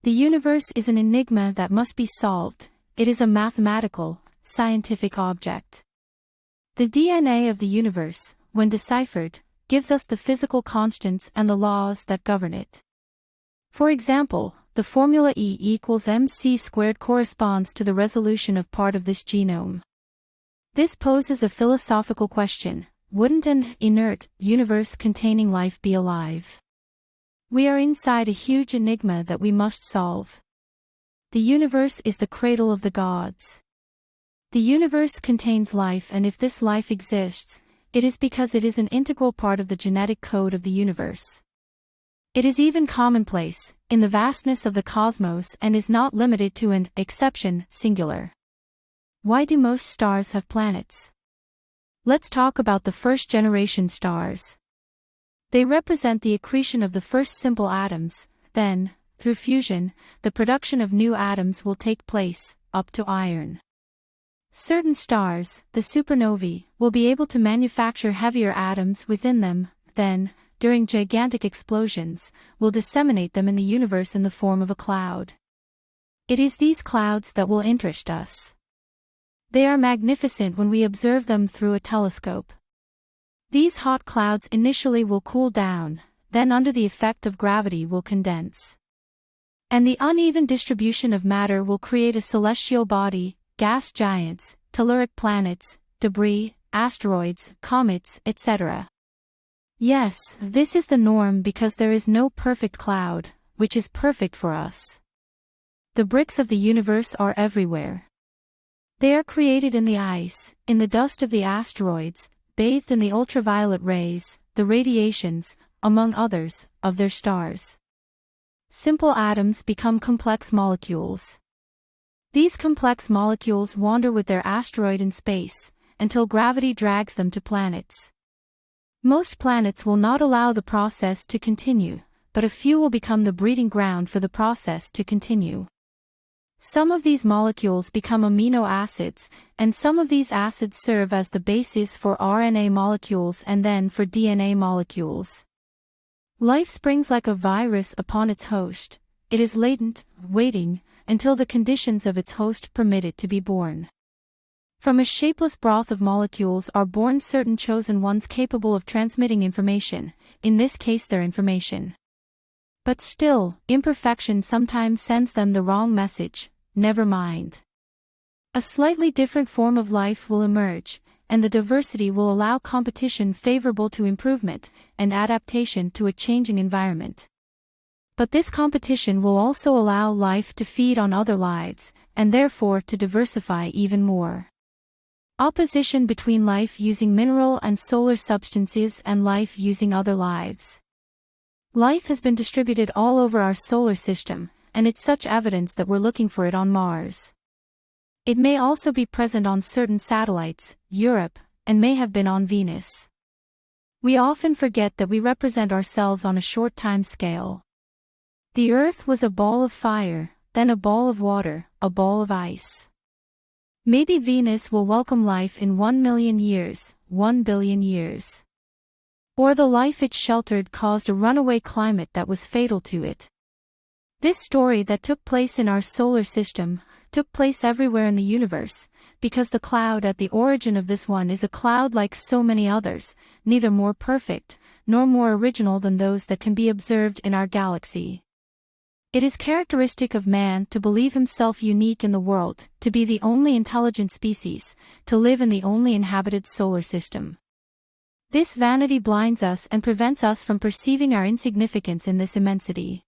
The universe is an enigma that must be solved. It is a mathematical, scientific object. The DNA of the universe, when deciphered, gives us the physical constants and the laws that govern it. For example, the formula E equals mc squared corresponds to the resolution of part of this genome. This poses a philosophical question: wouldn't an inert universe containing life be alive? We are inside a huge enigma that we must solve. The universe is the cradle of the gods. The universe contains life, and if this life exists, it is because it is an integral part of the genetic code of the universe. It is even commonplace, in the vastness of the cosmos, and is not limited to an exception singular. Why do most stars have planets? Let's talk about the first-generation stars. They represent the accretion of the first simple atoms, then, through fusion, the production of new atoms will take place, up to iron. Certain stars, the supernovae, will be able to manufacture heavier atoms within them, then, during gigantic explosions, will disseminate them in the universe in the form of a cloud. It is these clouds that will interest us. They are magnificent when we observe them through a telescope. These hot clouds initially will cool down, then under the effect of gravity will condense. And the uneven distribution of matter will create a celestial body, gas giants, telluric planets, debris, asteroids, comets, etc. Yes, this is the norm because there is no perfect cloud, which is perfect for us. The bricks of the universe are everywhere. They are created in the ice, in the dust of the asteroids, bathed in the ultraviolet rays, the radiations, among others, of their stars. Simple atoms become complex molecules. These complex molecules wander with their asteroid in space, until gravity drags them to planets. Most planets will not allow the process to continue, but a few will become the breeding ground for the process to continue. Some of these molecules become amino acids, and some of these acids serve as the basis for RNA molecules and then for DNA molecules. Life springs like a virus upon its host. It is latent, waiting, until the conditions of its host permit it to be born. From a shapeless broth of molecules are born certain chosen ones capable of transmitting information, in this case their information. But still, imperfection sometimes sends them the wrong message: never mind. A slightly different form of life will emerge, and the diversity will allow competition favorable to improvement, and adaptation to a changing environment. But this competition will also allow life to feed on other lives, and therefore to diversify even more. Opposition between life using mineral and solar substances and life using other lives. Life has been distributed all over our solar system, and it's such evidence that we're looking for it on Mars. It may also be present on certain satellites, Europe, and may have been on Venus. We often forget that we represent ourselves on a short time scale. The Earth was a ball of fire, then a ball of water, a ball of ice. Maybe Venus will welcome life in 1 million years, 1 billion years. Or the life it sheltered caused a runaway climate that was fatal to it. This story that took place in our solar system, took place everywhere in the universe, because the cloud at the origin of this one is a cloud like so many others, neither more perfect, nor more original than those that can be observed in our galaxy. It is characteristic of man to believe himself unique in the world, to be the only intelligent species, to live in the only inhabited solar system. This vanity blinds us and prevents us from perceiving our insignificance in this immensity.